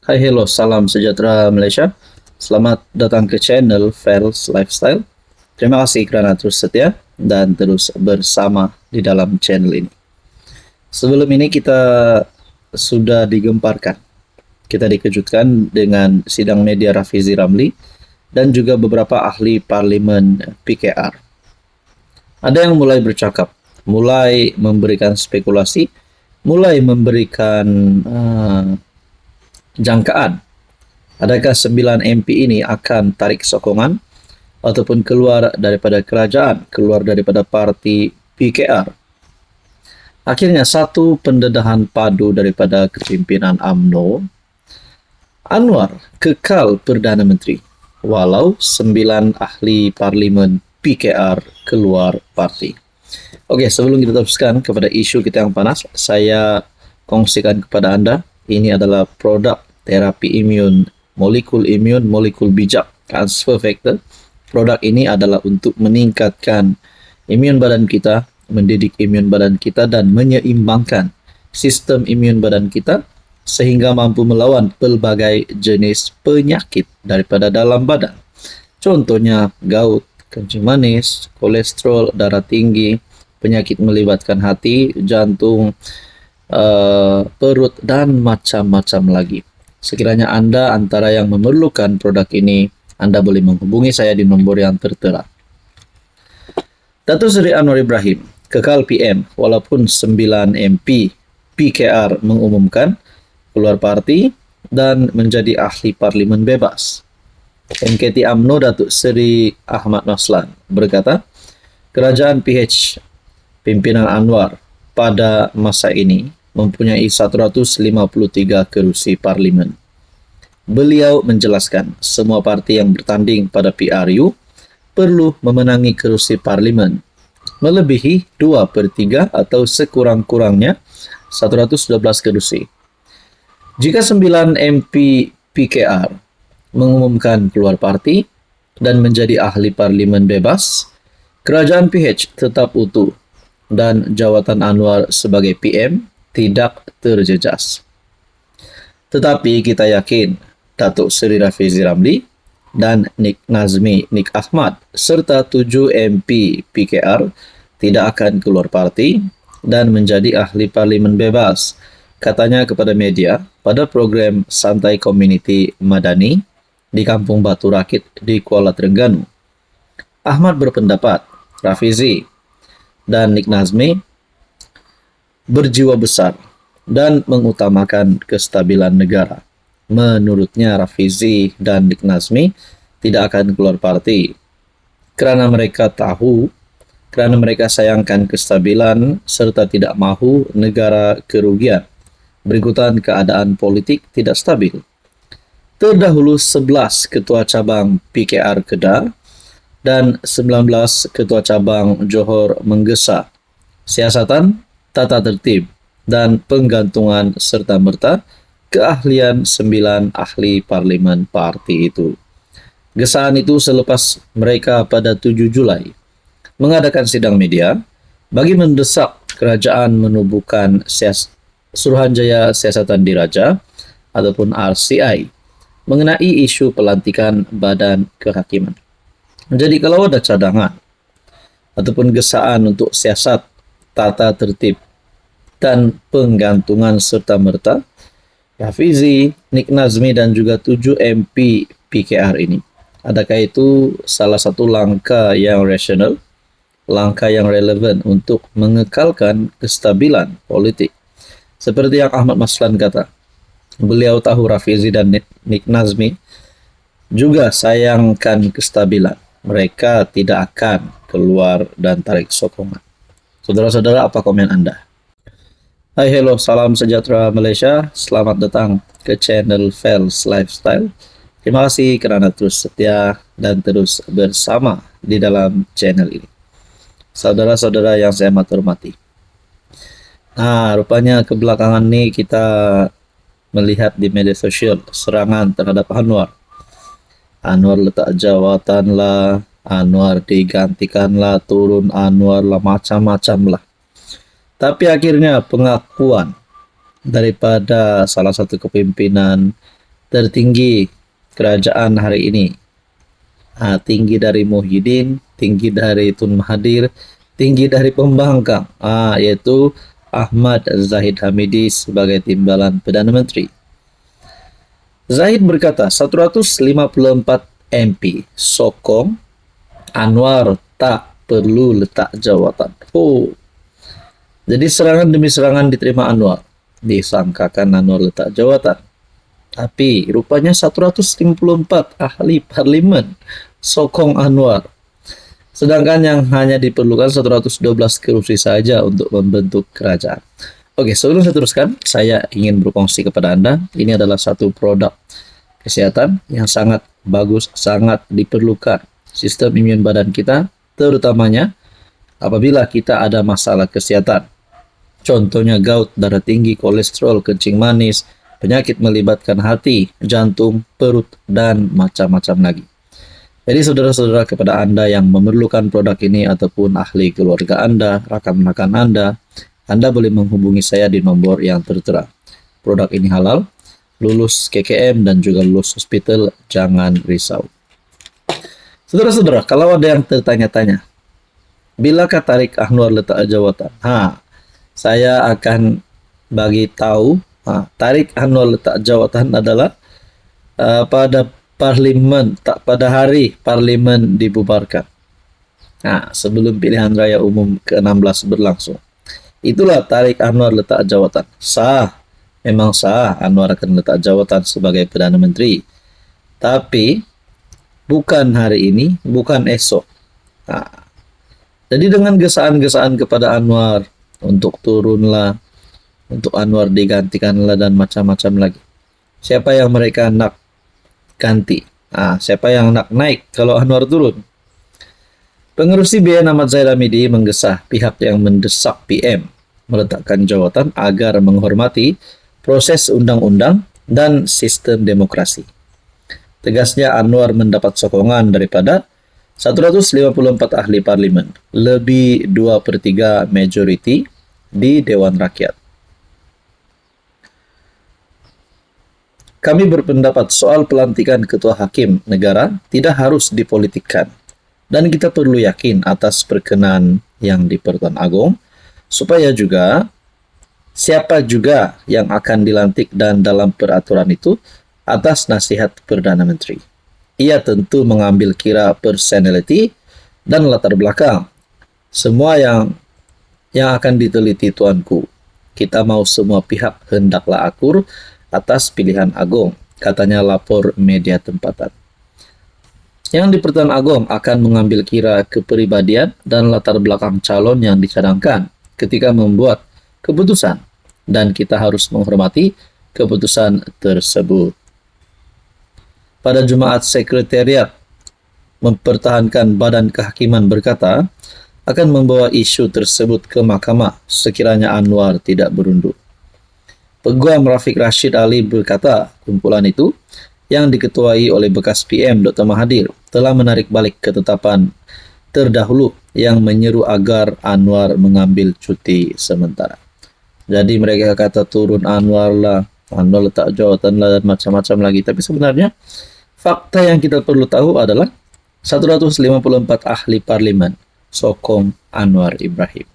Hai, hello, salam sejahtera Malaysia. Selamat datang ke channel Fels Lifestyle. Terima kasih kerana terus setia dan terus bersama di dalam channel ini. Sebelum ini kita sudah digemparkan. Kita dikejutkan dengan sidang media Rafizi Ramli dan juga beberapa ahli parlimen PKR. Ada yang mulai bercakap, mulai memberikan spekulasi, mulai memberikan jangkaan. Adakah 9 MP ini akan tarik sokongan ataupun keluar daripada kerajaan, keluar daripada parti PKR? Akhirnya satu pendedahan padu daripada kepimpinan UMNO, Anwar kekal Perdana Menteri walau 9 ahli parlimen PKR keluar parti. Okey, sebelum kita teruskan kepada isu kita yang panas, saya kongsikan kepada anda, ini adalah produk terapi imun, molekul bijak, transfer factor. Produk ini adalah untuk meningkatkan imun badan kita, mendidik imun badan kita dan menyeimbangkan sistem imun badan kita sehingga mampu melawan pelbagai jenis penyakit daripada dalam badan. Contohnya gout, kencing manis, kolesterol, darah tinggi, penyakit melibatkan hati, jantung, perut dan macam-macam lagi. Sekiranya anda antara yang memerlukan produk ini, anda boleh menghubungi saya di nombor yang tertera. Datuk Seri Anwar Ibrahim kekal PM walaupun 9 MP PKR mengumumkan keluar parti dan menjadi ahli parlimen bebas. MKT UMNO Datuk Seri Ahmad Naslan berkata, kerajaan PH pimpinan Anwar pada masa ini mempunyai 153 kerusi parlimen. Beliau menjelaskan semua parti yang bertanding pada PRU perlu memenangi kerusi parlimen melebihi 2/3 atau sekurang-kurangnya 112 kerusi. Jika 9 MP PKR mengumumkan keluar parti dan menjadi ahli parlimen bebas, kerajaan PH tetap utuh dan jawatan Anwar sebagai PM tidak terjejas. Tetapi kita yakin Datuk Seri Rafizi Ramli dan Nik Nazmi Nik Ahmad serta 7 MP PKR tidak akan keluar parti dan menjadi ahli parlimen bebas, katanya kepada media pada program Santai Komuniti Madani di Kampung Batu Rakit di Kuala Terengganu. Ahmad berpendapat Rafizi dan Nik Nazmi berjiwa besar dan mengutamakan kestabilan negara. Menurutnya Rafizi dan Nik Nazmi tidak akan keluar parti kerana mereka sayangkan kestabilan serta tidak mahu negara kerugian berikutan keadaan politik tidak stabil. Terdahulu 11 ketua cabang PKR Kedah dan 19 ketua cabang Johor menggesa siasatan, tata tertib dan penggantungan serta-merta keahlian 9 ahli parlimen parti itu. Gesaan itu selepas mereka pada 7 Julai mengadakan sidang media bagi mendesak kerajaan menubuhkan Suruhanjaya Siasatan Diraja ataupun RCI mengenai isu pelantikan badan kehakiman. Jadi kalau ada cadangan ataupun gesaan untuk siasat, tata tertib dan penggantungan serta-merta Rafizi, Nik Nazmi dan juga 7 MP PKR ini, adakah itu salah satu langkah yang rasional, langkah yang relevan untuk mengekalkan kestabilan politik? Seperti yang Ahmad Maslan kata, beliau tahu Rafizi dan Nik Nazmi juga sayangkan kestabilan. Mereka tidak akan keluar dan tarik sokongan. Saudara-saudara, apa komen anda? Hai, hello, salam sejahtera Malaysia. Selamat datang ke channel Fels Lifestyle. Terima kasih kerana terus setia dan terus bersama di dalam channel ini. Saudara-saudara yang saya hormati. Nah, rupanya kebelakangan ini kita melihat di media sosial serangan terhadap Anwar. Anwar letak jawatan lah, Anwar digantikan lah, turun Anwar lah, macam-macam lah. Tapi akhirnya pengakuan daripada salah satu kepimpinan tertinggi kerajaan hari ini. Tinggi dari Muhyiddin, tinggi dari Tun Mahathir, tinggi dari pembangkang, yaitu Ahmad Zahid Hamidi sebagai timbalan Perdana Menteri. Zahid berkata 154 MP sokong Anwar tak perlu letak jawatan. Jadi serangan demi serangan diterima Anwar. Disangkakan Anwar letak jawatan. Tapi rupanya 154 ahli parlimen sokong Anwar. Sedangkan yang hanya diperlukan 112 kursi saja untuk membentuk kerajaan. Oke, sebelum saya teruskan, saya ingin berkongsi kepada Anda. Ini adalah satu produk kesehatan yang sangat bagus, sangat diperlukan. Sistem imun badan kita, terutamanya apabila kita ada masalah kesehatan. Contohnya gout, darah tinggi, kolesterol, kencing manis, penyakit melibatkan hati, jantung, perut, dan macam-macam lagi. Jadi saudara-saudara, kepada Anda yang memerlukan produk ini ataupun ahli keluarga Anda, rakan-rakan Anda boleh menghubungi saya di nomor yang tertera. Produk ini halal, lulus KKM dan juga lulus hospital, jangan risau. Saudara-saudara, kalau ada yang tertanya-tanya, bilakah tarik Anwar letak jawatan? Saya akan bagi tahu, tarik Anwar letak jawatan adalah pada parlimen, pada hari parlimen dibubarkan. Sebelum pilihan raya umum ke-16 berlangsung. Itulah tarik Anwar letak jawatan. Sah, memang sah Anwar akan letak jawatan sebagai Perdana Menteri. Tapi bukan hari ini, bukan esok. Jadi dengan gesaan-gesaan kepada Anwar untuk turunlah, untuk Anwar digantikanlah dan macam-macam lagi. Siapa yang mereka nak ganti? Siapa yang nak naik kalau Anwar turun? Pengerusi BN Ahmad Zahid Hamidi menggesah pihak yang mendesak PM meletakkan jawatan agar menghormati proses undang-undang dan sistem demokrasi. Tegasnya Anwar mendapat sokongan daripada 154 ahli parlimen, lebih 2/3 majority di Dewan Rakyat. Kami berpendapat soal pelantikan ketua hakim negara tidak harus dipolitikkan. Dan kita perlu yakin atas perkenan yang di Pertuan Agong, supaya juga siapa juga yang akan dilantik dan dalam peraturan itu atas nasihat Perdana Menteri. Ia tentu mengambil kira personality dan latar belakang. Semua yang akan diteliti tuanku. Kita mau semua pihak hendaklah akur atas pilihan Agong, katanya lapor media tempatan. Yang di Pertuan Agong akan mengambil kira kepribadian dan latar belakang calon yang dicadangkan ketika membuat keputusan, dan kita harus menghormati keputusan tersebut. Pada Jumaat, Sekretariat Mempertahankan Badan Kehakiman berkata akan membawa isu tersebut ke mahkamah sekiranya Anwar tidak berunding. Peguam Rafiq Rashid Ali berkata kumpulan itu yang diketuai oleh bekas PM Dr. Mahathir telah menarik balik ketetapan terdahulu yang menyeru agar Anwar mengambil cuti sementara. Jadi mereka kata turun Anwar lah, Anwar letak jawatan lah dan macam-macam lagi. Tapi sebenarnya fakta yang kita perlu tahu adalah 154 ahli parlimen sokong Anwar Ibrahim.